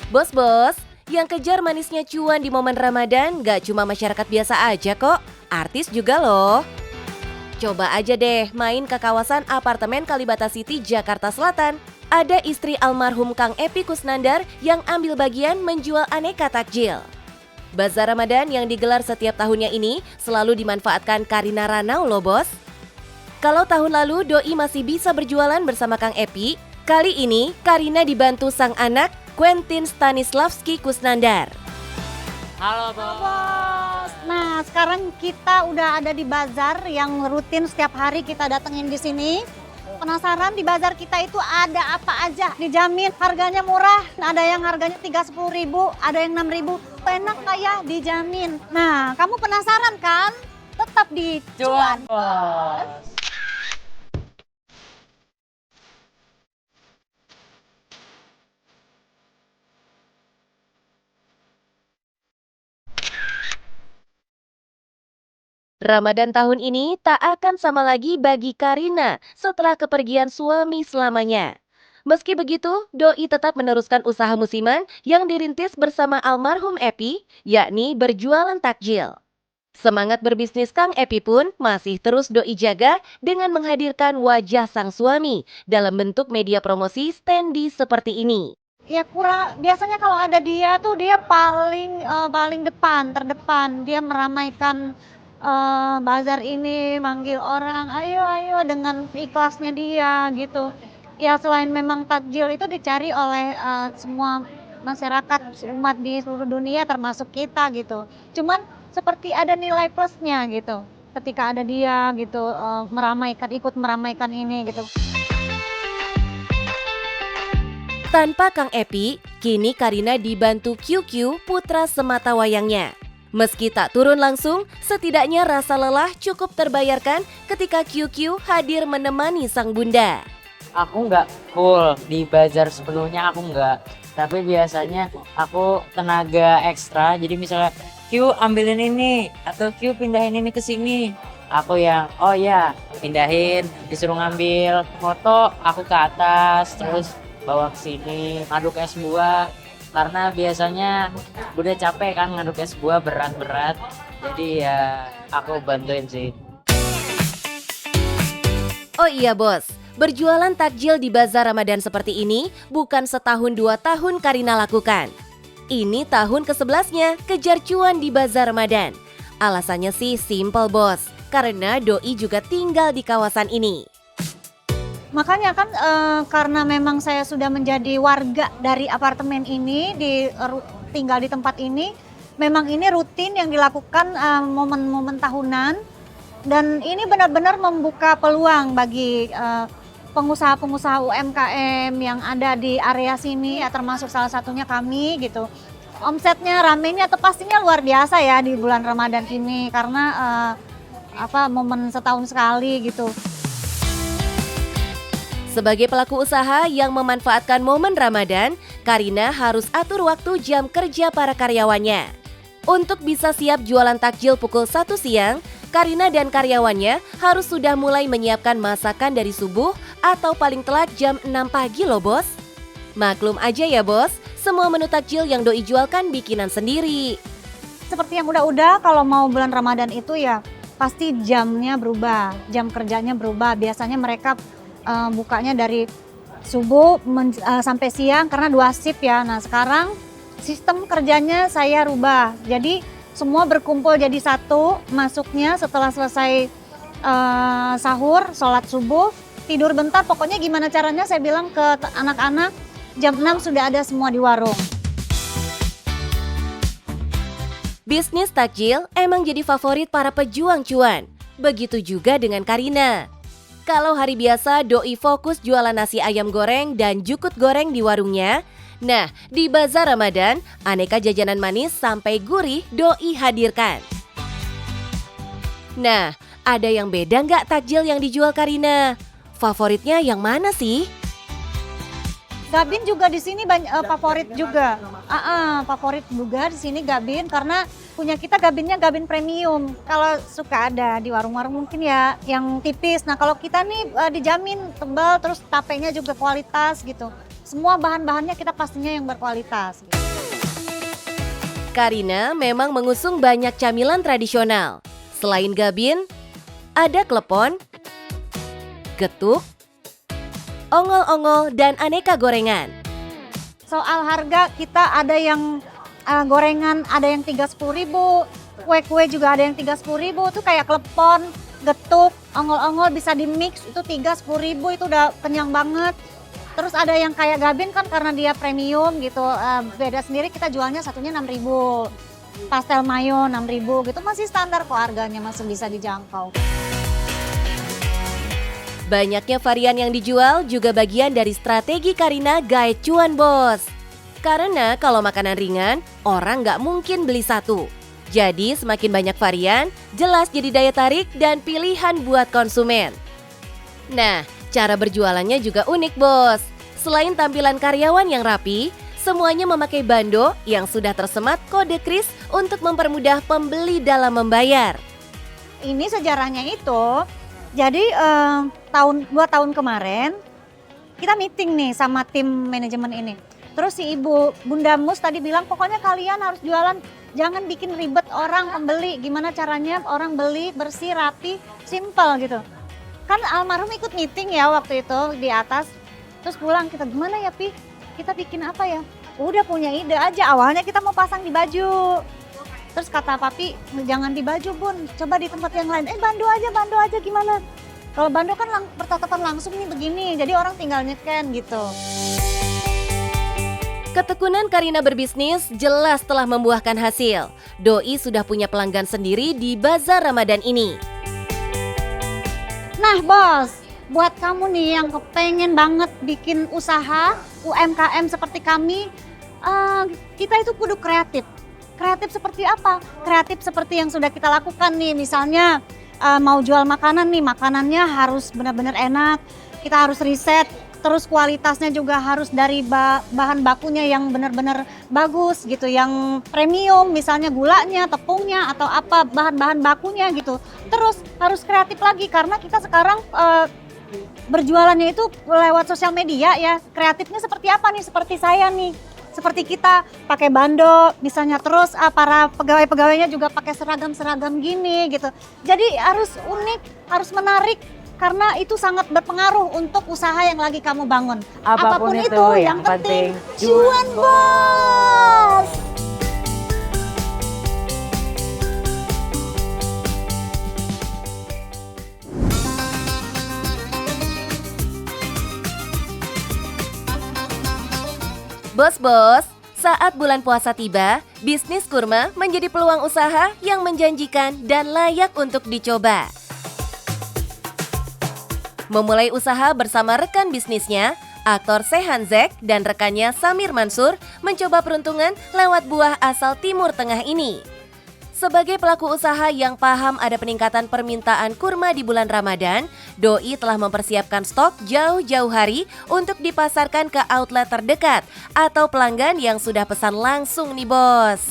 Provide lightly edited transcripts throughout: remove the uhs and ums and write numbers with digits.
Bos-bos, yang kejar manisnya cuan di momen Ramadan gak cuma masyarakat biasa aja kok, artis juga loh. Coba aja deh main ke kawasan apartemen Kalibata City, Jakarta Selatan. Ada istri almarhum Kang Epy Kusnandar yang ambil bagian menjual aneka takjil. Bazar Ramadan yang digelar setiap tahunnya ini selalu dimanfaatkan Karina Ranau loh bos. Kalau tahun lalu Doi masih bisa berjualan bersama Kang Epy, kali ini Karina dibantu sang anak Quentin Stanislavski Kusnandar. Halo bos. Bos. Nah, sekarang kita udah ada di bazar yang rutin setiap hari kita datengin di sini. Penasaran di bazar kita itu ada apa aja? Dijamin harganya murah. Ada yang harganya 3-10 ribu, ada yang 6 ribu. Enak kayak dijamin. Nah, kamu penasaran kan? Tetap di Cuan bos. Ramadan tahun ini tak akan sama lagi bagi Karina setelah kepergian suami selamanya. Meski begitu, Doi tetap meneruskan usaha musiman yang dirintis bersama almarhum Epy, yakni berjualan takjil. Semangat berbisnis Kang Epy pun masih terus Doi jaga dengan menghadirkan wajah sang suami dalam bentuk media promosi standee seperti ini. Ya kurang, biasanya kalau ada dia tuh dia paling depan, terdepan. Dia meramaikan bazar ini, manggil orang, ayo ayo dengan ikhlasnya dia gitu. Ya selain memang takjil itu dicari oleh semua masyarakat umat di seluruh dunia termasuk kita gitu. Cuman seperti ada nilai plusnya gitu. Ketika ada dia gitu ikut meramaikan ini gitu. Tanpa Kang Epy, kini Karina dibantu QQ putra sematawayangnya. Meski tak turun langsung, setidaknya rasa lelah cukup terbayarkan ketika QQ hadir menemani sang bunda. Aku nggak full di bazar sepenuhnya, aku nggak. Tapi biasanya aku tenaga ekstra. Jadi misalnya Q ambilin ini atau Q pindahin ini ke sini. Aku yang oh ya pindahin, disuruh ngambil foto, aku ke atas terus bawa ke sini ngaduk es buah. Karena biasanya udah capek kan ngaduk es buah berat-berat. Jadi ya aku bantuin sih. Oh iya bos, berjualan takjil di bazar Ramadan seperti ini bukan setahun 2 tahun Karina lakukan. Ini tahun ke-11-nya kejar cuan di bazar Ramadan. Alasannya sih simple bos, karena Doi juga tinggal di kawasan ini. Makanya kan karena memang saya sudah menjadi warga dari apartemen ini, tinggal di tempat ini, memang ini rutin yang dilakukan momen-momen tahunan dan ini benar-benar membuka peluang bagi pengusaha-pengusaha UMKM yang ada di area sini, ya, termasuk salah satunya kami gitu. Omsetnya, ramenya atau pastinya luar biasa ya di bulan Ramadan ini karena momen setahun sekali gitu. Sebagai pelaku usaha yang memanfaatkan momen Ramadan, Karina harus atur waktu jam kerja para karyawannya. Untuk bisa siap jualan takjil pukul 1 siang, Karina dan karyawannya harus sudah mulai menyiapkan masakan dari subuh atau paling telat jam 6 pagi loh bos. Maklum aja ya bos, semua menu takjil yang Doi jual kan bikinan sendiri. Seperti yang udah-udah kalau mau bulan Ramadan itu ya pasti jamnya berubah, jam kerjanya berubah. Biasanya mereka bukanya dari subuh sampai siang karena 2 shift ya. Nah sekarang sistem kerjanya saya rubah. Jadi semua berkumpul jadi satu, masuknya setelah selesai sahur, sholat subuh, tidur bentar. Pokoknya gimana caranya saya bilang ke anak-anak jam 6 sudah ada semua di warung. Bisnis takjil emang jadi favorit para pejuang cuan. Begitu juga dengan Karina. Kalau hari biasa Doi fokus jualan nasi ayam goreng dan jukut goreng di warungnya. Nah, di bazar Ramadan, aneka jajanan manis sampai gurih Doi hadirkan. Nah, ada yang beda nggak takjil yang dijual Karina? Favoritnya yang mana sih? Gabin juga di sini favorit juga. Favorit juga di sini Gabin karena punya kita Gabinnya Gabin premium. Kalau suka ada di warung-warung mungkin ya yang tipis. Nah kalau kita nih dijamin tebal terus tapenya juga kualitas gitu. Semua bahan-bahannya kita pastinya yang berkualitas. Gitu. Karina memang mengusung banyak camilan tradisional. Selain gabin, ada klepon, getuk, ongol-ongol, dan aneka gorengan. Soal harga kita ada yang gorengan ada yang 30.000, kue-kue juga ada yang 30.000, itu kayak klepon, getuk, ongol-ongol bisa di mix itu 30.000 itu udah kenyang banget. Terus ada yang kayak gabin kan karena dia premium gitu, beda sendiri kita jualnya satunya 6.000. Pastel mayo 6.000 gitu masih standar kok harganya, masih bisa dijangkau. Banyaknya varian yang dijual juga bagian dari strategi Karina Guide Cuan Bos. Karena kalau makanan ringan, orang nggak mungkin beli satu. Jadi semakin banyak varian, jelas jadi daya tarik dan pilihan buat konsumen. Nah, cara berjualannya juga unik bos. Selain tampilan karyawan yang rapi, semuanya memakai bando yang sudah tersemat kode kris untuk mempermudah pembeli dalam membayar. Ini sejarahnya itu, jadi 2 tahun kemarin kita meeting nih sama tim manajemen ini. Terus si Bunda Mus tadi bilang pokoknya kalian harus jualan, jangan bikin ribet orang pembeli. Gimana caranya orang beli bersih, rapi, simple gitu. Kan almarhum ikut meeting ya waktu itu di atas. Terus pulang kita gimana ya Pi? Kita bikin apa ya? Udah punya ide aja, awalnya kita mau pasang di baju. Terus kata Papi, jangan di baju Bun, coba di tempat yang lain. Bando aja gimana? Kalau bando kan pertatapan langsung nih begini, jadi orang tinggal nyeken gitu. Ketekunan Karina berbisnis jelas telah membuahkan hasil. Doi sudah punya pelanggan sendiri di Bazar Ramadan ini. Nah bos, buat kamu nih yang kepengen banget bikin usaha UMKM seperti kami, kita itu kudu kreatif. Kreatif seperti apa? Kreatif seperti yang sudah kita lakukan nih, misalnya mau jual makanan nih, makanannya harus benar-benar enak, kita harus riset, terus kualitasnya juga harus dari bahan bakunya yang benar-benar bagus gitu, yang premium, misalnya gulanya, tepungnya, atau apa bahan-bahan bakunya gitu. Terus harus kreatif lagi karena kita sekarang berjualannya itu lewat sosial media ya. Kreatifnya seperti apa nih? Seperti saya nih, seperti kita pakai bando misalnya, terus para pegawai-pegawainya juga pakai seragam-seragam gini gitu. Jadi harus unik, harus menarik karena itu sangat berpengaruh untuk usaha yang lagi kamu bangun. Apapun itu, yang penting cuan bos. Bos-bos, saat bulan puasa tiba, bisnis kurma menjadi peluang usaha yang menjanjikan dan layak untuk dicoba. Memulai usaha bersama rekan bisnisnya, aktor Sehan Zek dan rekannya Samir Mansur mencoba peruntungan lewat buah asal Timur Tengah ini. Sebagai pelaku usaha yang paham ada peningkatan permintaan kurma di bulan Ramadan, Doi telah mempersiapkan stok jauh-jauh hari untuk dipasarkan ke outlet terdekat atau pelanggan yang sudah pesan langsung nih bos.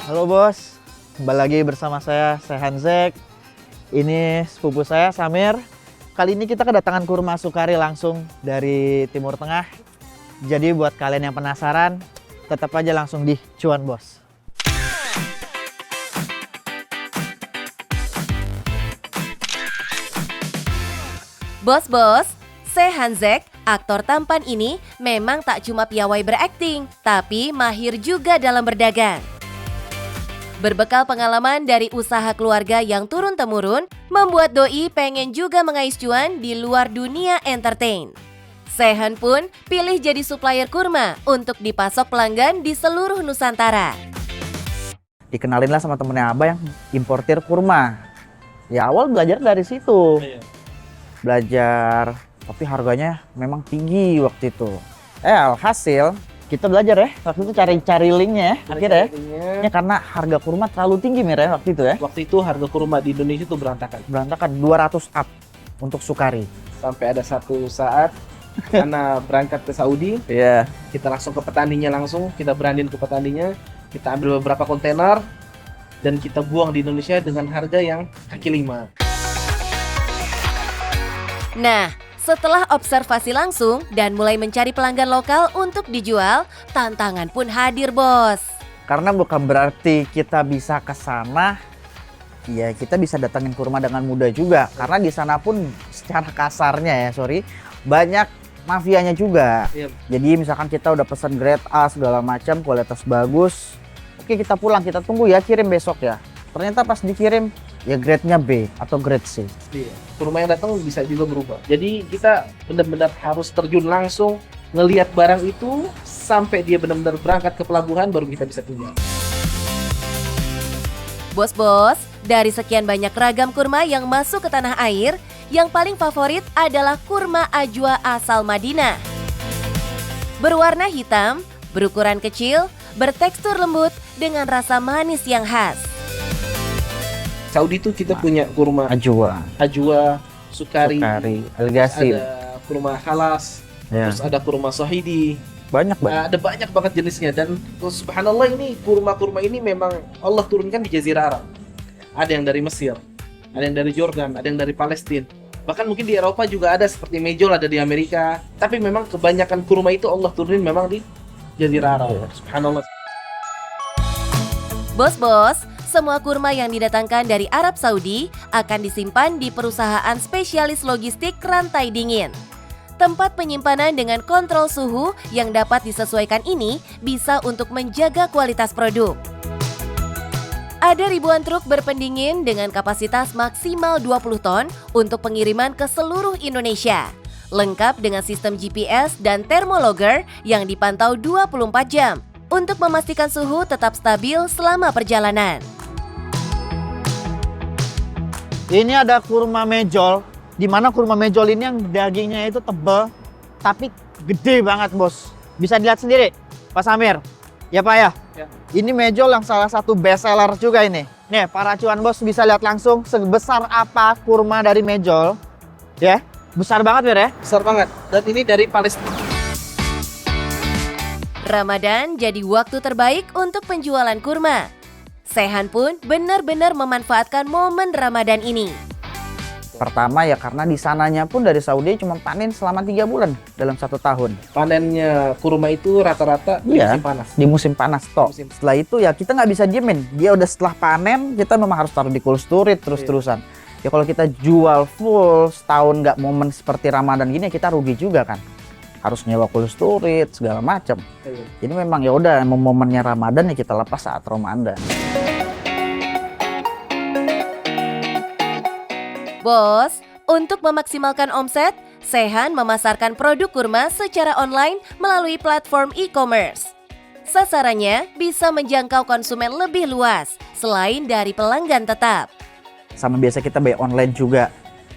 Halo bos, kembali lagi bersama saya Sehan Zek. Ini sepupu saya Samir. Kali ini kita kedatangan kurma Sukari langsung dari Timur Tengah. Jadi buat kalian yang penasaran, tetap aja langsung di Cuan Bos. Bos-bos, Sehan Zek, aktor tampan ini memang tak cuma piawai berakting, tapi mahir juga dalam berdagang. Berbekal pengalaman dari usaha keluarga yang turun-temurun, membuat Doi pengen juga mengais cuan di luar dunia entertain. Sehan pun pilih jadi supplier kurma untuk dipasok pelanggan di seluruh Nusantara. Dikenalinlah sama temennya Abah yang importir kurma. Ya awal belajar dari situ. Belajar, tapi harganya memang tinggi waktu itu. Alhasil kita belajar ya, waktu itu cari linknya ya, akhirnya ya. Karena harga kurma terlalu tinggi Mir ya waktu itu ya. Waktu itu harga kurma di Indonesia itu berantakan. Berantakan 200 up untuk Sukari. Sampai ada satu saat karena berangkat ke Saudi, Iya. kita langsung ke petaninya langsung, kita brandin ke petaninya, kita ambil beberapa kontainer dan kita buang di Indonesia dengan harga yang kaki lima. Nah, Setelah observasi langsung dan mulai mencari pelanggan lokal untuk dijual, tantangan pun hadir, Bos. Karena bukan berarti kita bisa ke sana, ya kita bisa datangin kurma dengan mudah juga. Karena di sana pun secara kasarnya ya, banyak mafianya juga. Iya. Jadi misalkan kita udah pesan grade A segala macam, kualitas bagus. Oke, kita pulang, kita tunggu ya, kirim besok ya. Ternyata pas dikirim ya grade-nya B atau grade C. Iya. Kurma yang datang bisa juga berubah. Jadi kita benar-benar harus terjun langsung ngelihat barang itu sampai dia benar-benar berangkat ke pelabuhan baru kita bisa tinggal. Bos-bos, dari sekian banyak ragam kurma yang masuk ke tanah air, yang paling favorit adalah kurma ajwa asal Madinah. Berwarna hitam, berukuran kecil, bertekstur lembut dengan rasa manis yang khas. Saudi itu kita punya kurma Ajwa, Sukari, Algasim, ada kurma Halas, ya. terus ada kurma Sahidi. Banyak banget. Ada banyak banget jenisnya dan subhanallah ini kurma-kurma ini memang Allah turunkan di Jazirah Arab. Ada yang dari Mesir, ada yang dari Jordan, ada yang dari Palestina. Bahkan mungkin di Eropa juga ada seperti Mejol ada di Amerika. Tapi memang kebanyakan kurma itu Allah turunin memang di Jazirah Arab. Subhanallah. Bos-bos, semua kurma yang didatangkan dari Arab Saudi akan disimpan di perusahaan spesialis logistik rantai dingin. Tempat penyimpanan dengan kontrol suhu yang dapat disesuaikan ini bisa untuk menjaga kualitas produk. Ada ribuan truk berpendingin dengan kapasitas maksimal 20 ton untuk pengiriman ke seluruh Indonesia. Lengkap dengan sistem GPS dan thermologger yang dipantau 24 jam untuk memastikan suhu tetap stabil selama perjalanan. Ini ada kurma mejol, di mana kurma mejol ini yang dagingnya itu tebal, tapi gede banget, Bos. Bisa dilihat sendiri, Pak Samir. Ya, Pak ya? Ya. Ini mejol yang salah satu best seller juga ini. Nih, para cuan bos bisa lihat langsung sebesar apa kurma dari mejol. Ya, besar banget Mir ya. Besar banget. Dan ini dari Palestina. Ramadan jadi waktu terbaik untuk penjualan kurma. Sehan pun benar-benar memanfaatkan momen Ramadan ini. Pertama ya karena di sananya pun dari Saudi cuma panen selama 3 bulan dalam 1 tahun. Panennya kurma itu rata-rata di Iya, musim panas. di musim panas toh. Setelah itu ya kita nggak bisa diemin. Dia udah setelah panen kita memang harus taruh di cold storage terus-terusan. Ya kalau kita jual full setahun nggak momen seperti Ramadan gini kita rugi juga kan. Harus nyewa cold storage segala macam. Jadi memang ya udah momennya Ramadan ya kita lepas saat Ramadan. Bos, untuk memaksimalkan omset, Sehan memasarkan produk kurma secara online melalui platform e-commerce. Sasarannya bisa menjangkau konsumen lebih luas, selain dari pelanggan tetap. Sama biasa kita bayar online juga.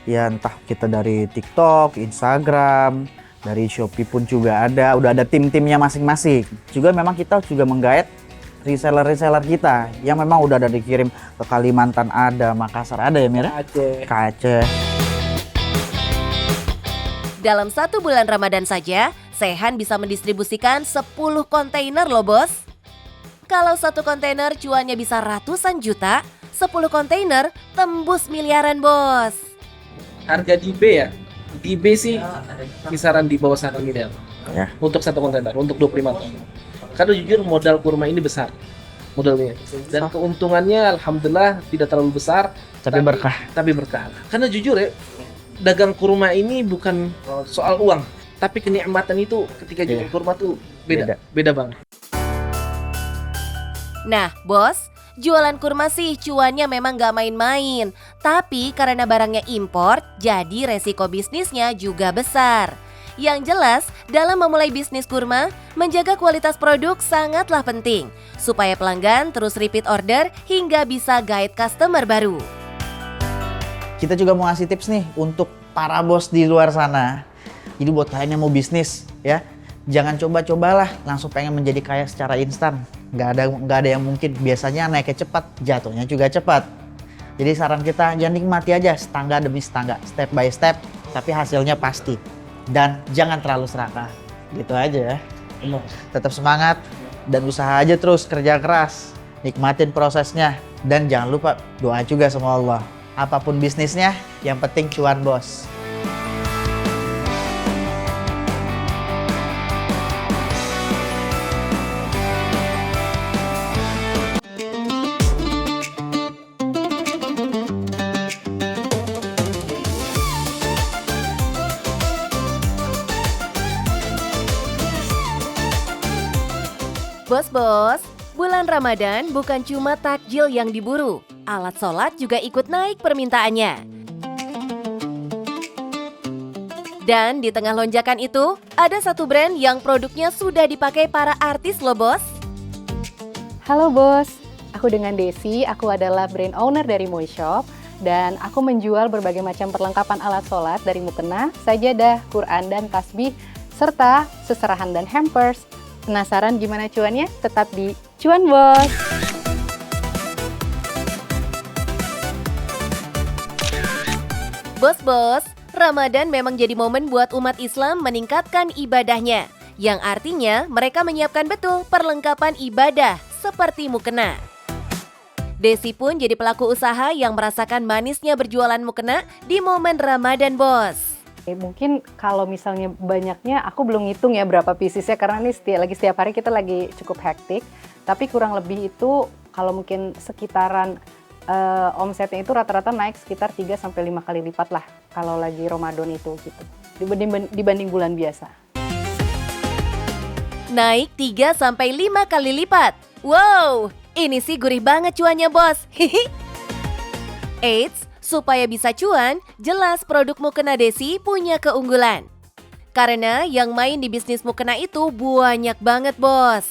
Ya entah kita dari TikTok, Instagram, dari Shopee pun juga ada. Udah ada tim-timnya masing-masing. Juga memang kita juga menggait reseller-reseller kita yang memang udah ada dikirim ke Kalimantan ada, Makassar ada ya Mira? Aceh. Ke Aceh. Dalam 1 bulan Ramadan saja, Sehan bisa mendistribusikan 10 kontainer loh bos. Kalau 1 kontainer cuannya bisa ratusan juta, 10 kontainer tembus miliaran bos. Harga di B ya? Di B sih kisaran di bawah 1 miliar. Ya. Untuk 1 kontainer, untuk 25 ton. Karena jujur modal kurma ini besar modalnya dan keuntungannya alhamdulillah tidak terlalu besar Tapi berkah. tapi berkah. Karena jujur ya dagang kurma ini bukan soal uang tapi kenikmatan itu ketika jual kurma tuh beda banget. Nah bos, jualan kurma sih cuannya memang gak main-main. Tapi karena barangnya impor, jadi resiko bisnisnya juga besar. Yang jelas, dalam memulai bisnis kurma, menjaga kualitas produk sangatlah penting supaya pelanggan terus repeat order hingga bisa guide customer baru. Kita juga mau ngasih tips nih untuk para bos di luar sana. Jadi buat kalian yang mau bisnis ya, jangan coba-cobalah langsung pengen menjadi kaya secara instan. Nggak ada yang mungkin. Biasanya naiknya cepat, jatuhnya juga cepat. Jadi saran kita jangan nikmati aja setangga demi setangga, step by step, tapi hasilnya pasti. Dan jangan terlalu serakah, gitu aja ya. Tetap semangat dan usaha aja terus, kerja keras, nikmatin prosesnya. Dan jangan lupa doa juga sama Allah. Apapun bisnisnya, yang penting cuan bos. Bos-bos, bulan Ramadan bukan cuma takjil yang diburu, alat sholat juga ikut naik permintaannya. Dan di tengah lonjakan itu, ada satu brand yang produknya sudah dipakai para artis loh bos. Halo bos, aku dengan Desi, aku adalah brand owner dari Moishop dan aku menjual berbagai macam perlengkapan alat sholat dari mukena, sajadah, Quran, dan tasbih, serta seserahan dan hampers. Penasaran gimana cuannya? Tetap di Cuan Bos! Bos-bos, Ramadan memang jadi momen buat umat Islam meningkatkan ibadahnya, yang artinya mereka menyiapkan betul perlengkapan ibadah seperti mukena. Desi pun jadi pelaku usaha yang merasakan manisnya berjualan mukena di momen Ramadan, bos. Mungkin kalau misalnya banyaknya, aku belum ngitung ya berapa piecesnya karena ini setiap hari kita lagi cukup hektik. Tapi kurang lebih itu kalau mungkin sekitaran omsetnya itu rata-rata naik sekitar 3-5 kali lipat lah kalau lagi Ramadan itu gitu. Dibanding bulan biasa. Naik 3-5 kali lipat. Wow, ini sih gurih banget cuannya bos. Eits, supaya bisa cuan, jelas produk mukena Desi punya keunggulan. Karena yang main di bisnis mukena itu banyak banget bos.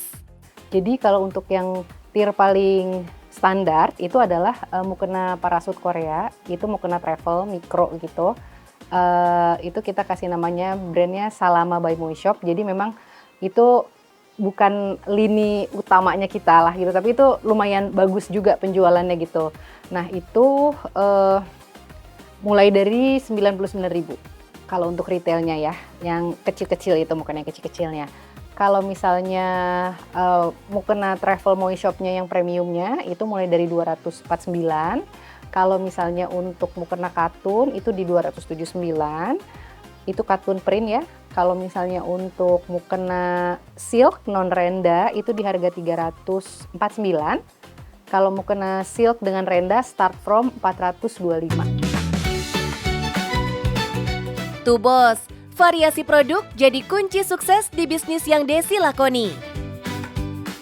Jadi kalau untuk yang tier paling standar itu adalah mukena parasut Korea, itu mukena travel mikro gitu. Itu kita kasih namanya brandnya Salama by Moishop. Jadi memang itu bukan lini utamanya kita lah gitu, tapi itu lumayan bagus juga penjualannya gitu. Nah itu mulai dari 99.000 kalau untuk retailnya ya, yang kecil-kecil itu mukena yang kecil-kecilnya. Kalau misalnya mukena travel Moishopnya yang premiumnya itu mulai dari 249. Kalau misalnya untuk mukena katun itu di 279. Itu katun print ya. Kalau misalnya untuk mukena silk non renda itu di harga 349. Kalau mukena silk dengan renda start from 425. Tuh bos, variasi produk jadi kunci sukses di bisnis yang Desi lakoni.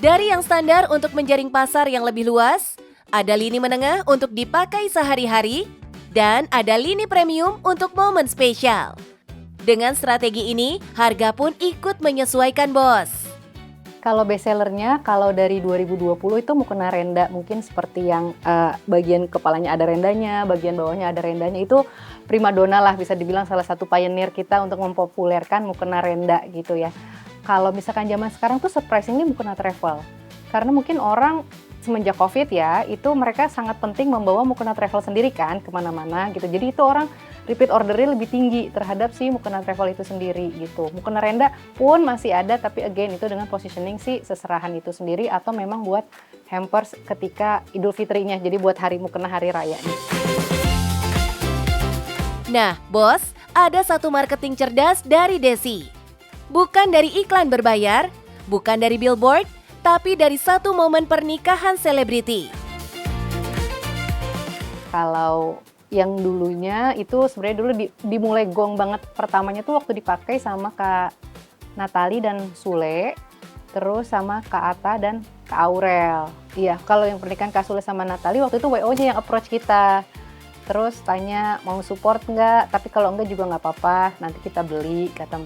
Dari yang standar untuk menjaring pasar yang lebih luas, ada lini menengah untuk dipakai sehari-hari, dan ada lini premium untuk momen spesial. Dengan strategi ini, harga pun ikut menyesuaikan bos. Kalau best sellernya, kalau dari 2020 itu mukena renda, mungkin seperti yang bagian kepalanya ada rendanya, bagian bawahnya ada rendanya, itu primadona lah, bisa dibilang salah satu pioneer kita untuk mempopulerkan mukena renda gitu ya. Kalau misalkan zaman sekarang tuh surprisingly mukena travel. Karena mungkin orang semenjak COVID ya, itu mereka sangat penting membawa mukena travel sendiri kan kemana-mana gitu. Jadi itu orang repeat ordernya lebih tinggi terhadap si mukena travel itu sendiri gitu. Mukena renda pun masih ada, tapi again itu dengan positioning si seserahan itu sendiri atau memang buat hampers ketika Idul Fitrinya, jadi buat hari mukena hari raya. Nah, bos, ada satu marketing cerdas dari Desi. Bukan dari iklan berbayar, bukan dari billboard, tapi dari satu momen pernikahan selebriti. Kalau yang dulunya itu sebenarnya dulu dimulai gong banget pertamanya tuh waktu dipakai sama Kak Natali dan Sule, terus sama Kak Ata dan Kak Aurel. Iya, kalau yang pernikahan Kak Sule sama Natali waktu itu WO-nya yang approach kita. Terus tanya mau support nggak, tapi kalau enggak juga nggak apa-apa, nanti kita beli, kata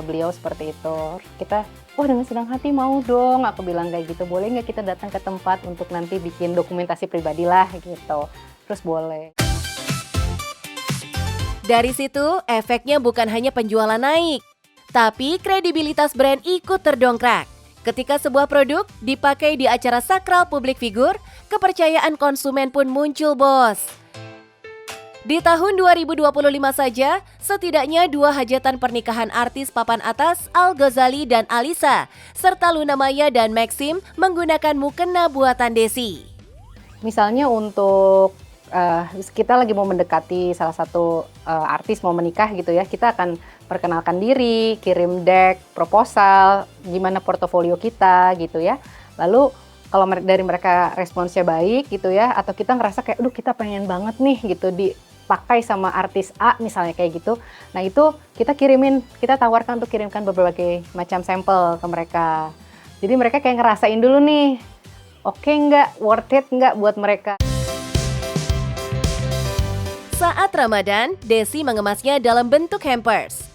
beliau seperti itu. Kita, wah dengan senang hati mau dong, aku bilang kayak gitu, boleh nggak kita datang ke tempat untuk nanti bikin dokumentasi pribadi lah gitu. Terus boleh. Dari situ, efeknya bukan hanya penjualan naik, tapi kredibilitas brand ikut terdongkrak. Ketika sebuah produk dipakai di acara sakral publik figur, kepercayaan konsumen pun muncul, bos. Di tahun 2025 saja, setidaknya 2 hajatan pernikahan artis papan atas Al Ghazali dan Alisa, serta Luna Maya dan Maxim menggunakan mukena buatan Desi. Misalnya untuk kita lagi mau mendekati salah satu artis mau menikah gitu ya, kita akan perkenalkan diri, kirim deck, proposal, gimana portofolio kita gitu ya. Lalu kalau dari mereka responsnya baik gitu ya, atau kita ngerasa kayak, aduh kita pengen banget nih gitu dipakai sama artis A misalnya kayak gitu. Nah itu kita tawarkan untuk kirimkan berbagai macam sampel ke mereka. Jadi mereka kayak ngerasain dulu nih, oke nggak, worth it nggak buat mereka. Saat Ramadan, Desi mengemasnya dalam bentuk hampers.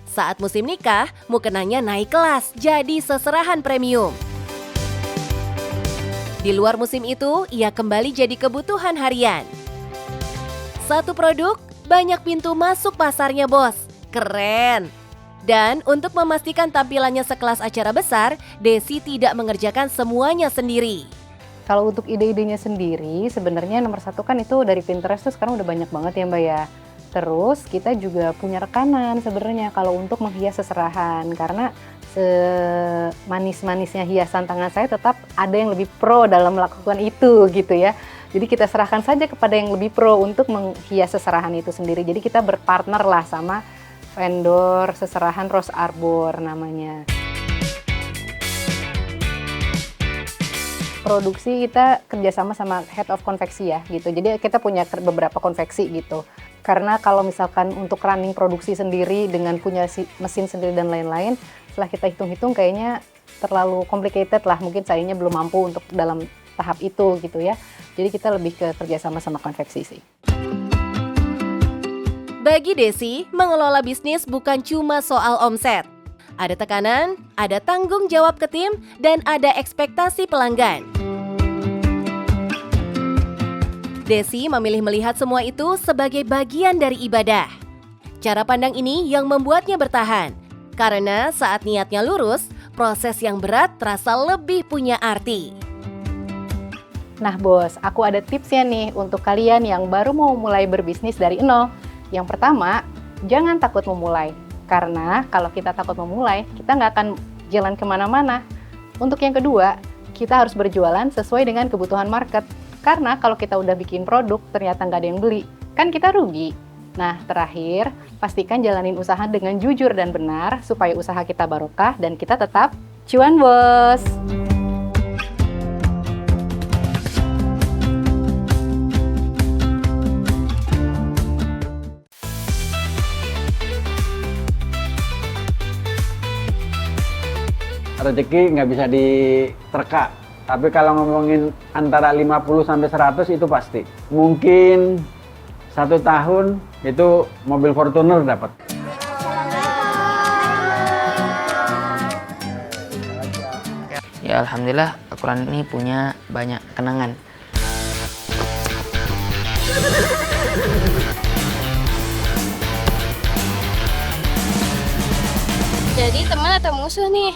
Saat musim nikah, mukenanya naik kelas jadi seserahan premium. Di luar musim itu, ia kembali jadi kebutuhan harian. Satu produk, banyak pintu masuk pasarnya, bos. Keren! Dan untuk memastikan tampilannya sekelas acara besar, Desi tidak mengerjakan semuanya sendiri. Kalau untuk ide-idenya sendiri, sebenarnya nomor satu kan itu dari Pinterest tuh sekarang udah banyak banget ya Mbak ya. Terus kita juga punya rekanan sebenarnya kalau untuk menghias seserahan. Karena semanis-manisnya hiasan tangan saya tetap ada yang lebih pro dalam melakukan itu gitu ya. Jadi kita serahkan saja kepada yang lebih pro untuk menghias seserahan itu sendiri. Jadi kita berpartner lah sama vendor seserahan Rose Arbor namanya. Produksi kita kerjasama sama head of konveksi ya gitu. Jadi kita punya beberapa konveksi gitu. Karena kalau misalkan untuk running produksi sendiri dengan punya mesin sendiri dan lain-lain, setelah kita hitung-hitung kayaknya terlalu complicated lah. Mungkin sayanya belum mampu untuk dalam tahap itu gitu ya. Jadi kita lebih ke kerjasama sama konveksi sih. Bagi Desi, mengelola bisnis bukan cuma soal omset. Ada tekanan, ada tanggung jawab ke tim, dan ada ekspektasi pelanggan. Desi memilih melihat semua itu sebagai bagian dari ibadah. Cara pandang ini yang membuatnya bertahan. Karena saat niatnya lurus, proses yang berat terasa lebih punya arti. Nah bos, aku ada tipsnya nih untuk kalian yang baru mau mulai berbisnis dari nol. Yang pertama, jangan takut memulai. Karena kalau kita takut memulai, kita nggak akan jalan kemana-mana. Untuk yang kedua, kita harus berjualan sesuai dengan kebutuhan market. Karena kalau kita udah bikin produk, ternyata nggak ada yang beli, kan kita rugi. Nah, terakhir, pastikan jalanin usaha dengan jujur dan benar, supaya usaha kita barokah dan kita tetap cuan, bos! Rezeki nggak bisa diterka, tapi kalau ngomongin antara 50 sampai 100 itu pasti. Mungkin 1 tahun itu mobil Fortuner dapat. Ya alhamdulillah Al-Quran ini punya banyak kenangan. Jadi teman atau musuh nih?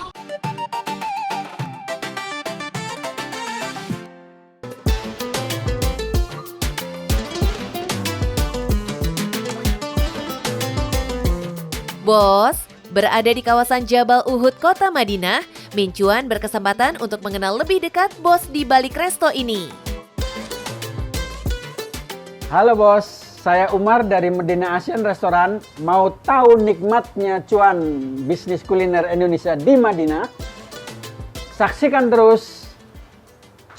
Bos, berada di kawasan Jabal Uhud, Kota Madinah, Min Chuan berkesempatan untuk mengenal lebih dekat bos di balik resto ini. Halo bos, saya Umar dari Medina Asian Restaurant. Mau tahu nikmatnya cuan bisnis kuliner Indonesia di Madinah? Saksikan terus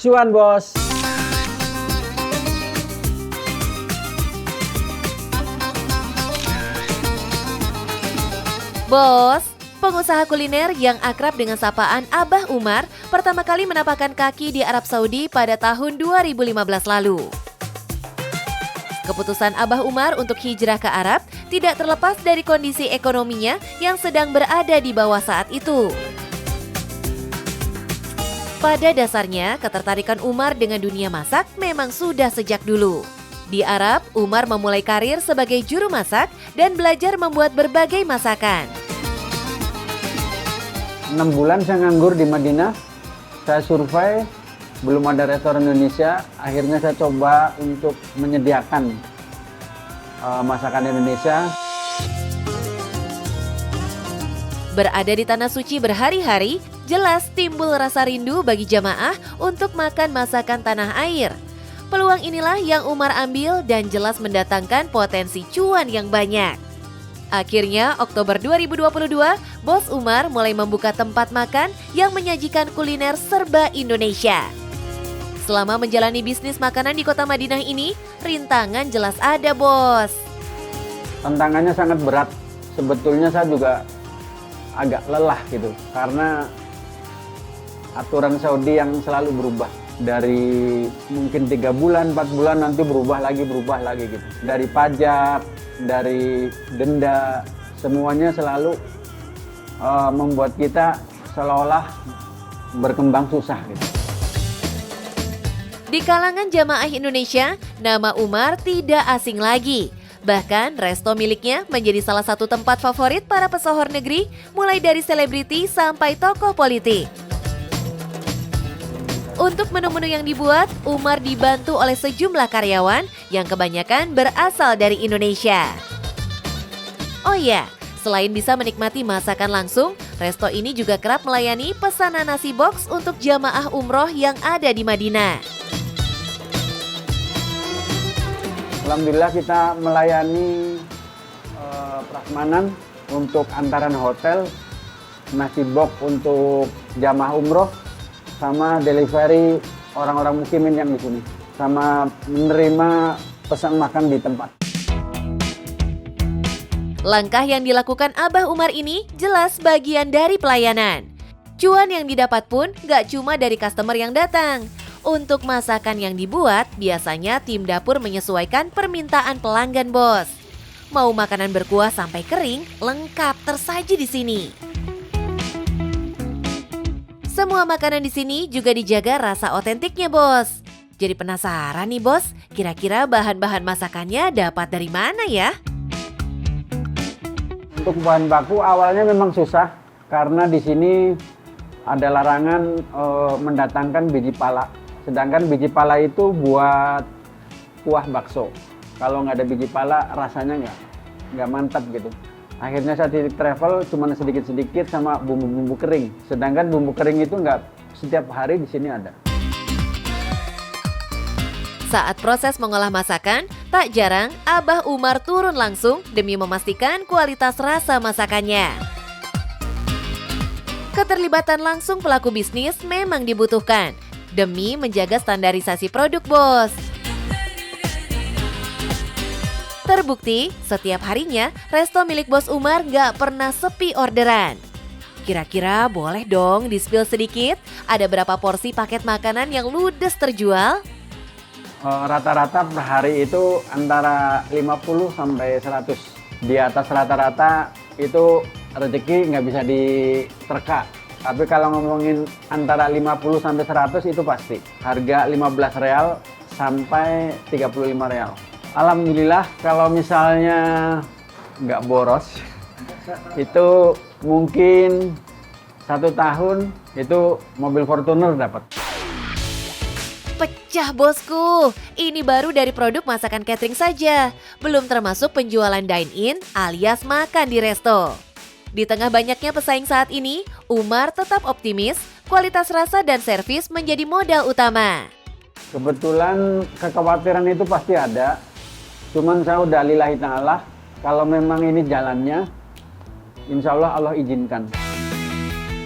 Cuan Bos. Bos, pengusaha kuliner yang akrab dengan sapaan Abah Umar pertama kali menapakkan kaki di Arab Saudi pada tahun 2015 lalu. Keputusan Abah Umar untuk hijrah ke Arab tidak terlepas dari kondisi ekonominya yang sedang berada di bawah saat itu. Pada dasarnya, ketertarikan Umar dengan dunia masak memang sudah sejak dulu. Di Arab, Umar memulai karir sebagai juru masak dan belajar membuat berbagai masakan. 6 bulan saya nganggur di Madinah, saya survei, belum ada restoran Indonesia, akhirnya saya coba untuk menyediakan masakan Indonesia. Berada di tanah suci berhari-hari, jelas timbul rasa rindu bagi jamaah untuk makan masakan tanah air. Peluang inilah yang Umar ambil dan jelas mendatangkan potensi cuan yang banyak. Akhirnya, Oktober 2022, Bos Umar mulai membuka tempat makan yang menyajikan kuliner serba Indonesia. Selama menjalani bisnis makanan di Kota Madinah ini, rintangan jelas ada, Bos. Tantangannya sangat berat. Sebetulnya saya juga agak lelah gitu, karena aturan Saudi yang selalu berubah. Dari mungkin 3 bulan, 4 bulan nanti berubah lagi gitu. Dari pajak, dari denda, semuanya selalu membuat kita seolah-olah berkembang susah gitu. Di kalangan jamaah Indonesia, nama Umar tidak asing lagi. Bahkan resto miliknya menjadi salah satu tempat favorit para pesohor negeri, mulai dari selebriti sampai tokoh politik. Untuk menu-menu yang dibuat, Umar dibantu oleh sejumlah karyawan yang kebanyakan berasal dari Indonesia. Oh iya, selain bisa menikmati masakan langsung, resto ini juga kerap melayani pesanan nasi box untuk jamaah umroh yang ada di Madinah. Alhamdulillah kita melayani prasmanan untuk antaran hotel, nasi box untuk jamaah umroh, sama delivery orang-orang muslimin yang di sini, sama menerima pesan makan di tempat. Langkah yang dilakukan Abah Umar ini jelas bagian dari pelayanan. Cuan yang didapat pun gak cuma dari customer yang datang. Untuk masakan yang dibuat, biasanya tim dapur menyesuaikan permintaan pelanggan, bos. Mau makanan berkuah sampai kering, lengkap tersaji di sini. Semua makanan di sini juga dijaga rasa otentiknya, bos. Jadi penasaran nih, bos, kira-kira bahan-bahan masakannya dapat dari mana ya? Untuk bahan baku awalnya memang susah karena di sini ada larangan mendatangkan biji pala. Sedangkan biji pala itu buat kuah bakso. Kalau nggak ada biji pala rasanya nggak mantap gitu. Akhirnya saya travel cuma sedikit-sedikit sama bumbu-bumbu kering. Sedangkan bumbu kering itu nggak setiap hari di sini ada. Saat proses mengolah masakan, tak jarang Abah Umar turun langsung demi memastikan kualitas rasa masakannya. Keterlibatan langsung pelaku bisnis memang dibutuhkan demi menjaga standarisasi produk, bos. Terbukti, setiap harinya resto milik Bos Umar gak pernah sepi orderan. Kira-kira boleh dong di-spill sedikit, ada berapa porsi paket makanan yang ludes terjual? Rata-rata per hari itu antara 50 sampai 100. Di atas rata-rata itu rezeki nggak bisa diterka. Tapi kalau ngomongin antara 50 sampai 100 itu pasti. Harga 15 real sampai 35 real. Alhamdulillah kalau misalnya nggak boros, itu mungkin 1 tahun itu mobil Fortuner dapat. Pecah, bosku. Ini baru dari produk masakan catering saja. Belum termasuk penjualan dine-in alias makan di resto. Di tengah banyaknya pesaing saat ini, Umar tetap optimis, kualitas rasa dan servis menjadi modal utama. Kebetulan kekhawatiran itu pasti ada. Cuman saya udah lillahi ta'ala, kalau memang ini jalannya, insya Allah Allah izinkan.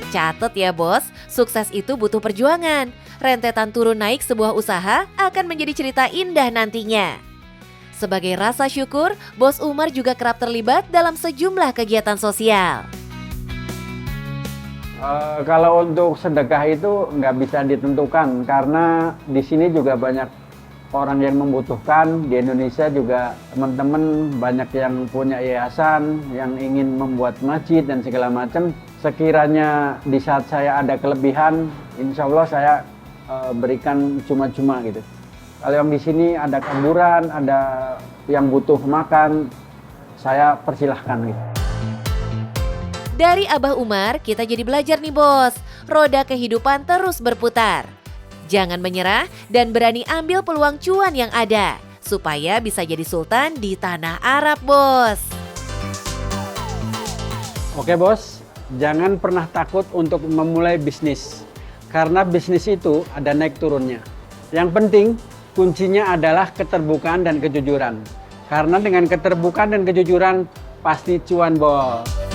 Catat ya, bos, sukses itu butuh perjuangan. Rentetan turun naik sebuah usaha akan menjadi cerita indah nantinya. Sebagai rasa syukur, Bos Umar juga kerap terlibat dalam sejumlah kegiatan sosial. Kalau untuk sedekah itu nggak bisa ditentukan karena di sini juga banyak orang yang membutuhkan. Di Indonesia juga teman-teman banyak yang punya yayasan, yang ingin membuat masjid dan segala macam. Sekiranya di saat saya ada kelebihan, insya Allah saya berikan cuma-cuma gitu. Kalau yang di sini ada kuburan, ada yang butuh makan, saya persilahkan gitu. Dari Abah Umar, kita jadi belajar nih, bos. Roda kehidupan terus berputar. Jangan menyerah dan berani ambil peluang cuan yang ada, supaya bisa jadi sultan di tanah Arab, bos. Oke, bos, jangan pernah takut untuk memulai bisnis. Karena bisnis itu ada naik turunnya. Yang penting, kuncinya adalah keterbukaan dan kejujuran. Karena dengan keterbukaan dan kejujuran, pasti cuan, bos.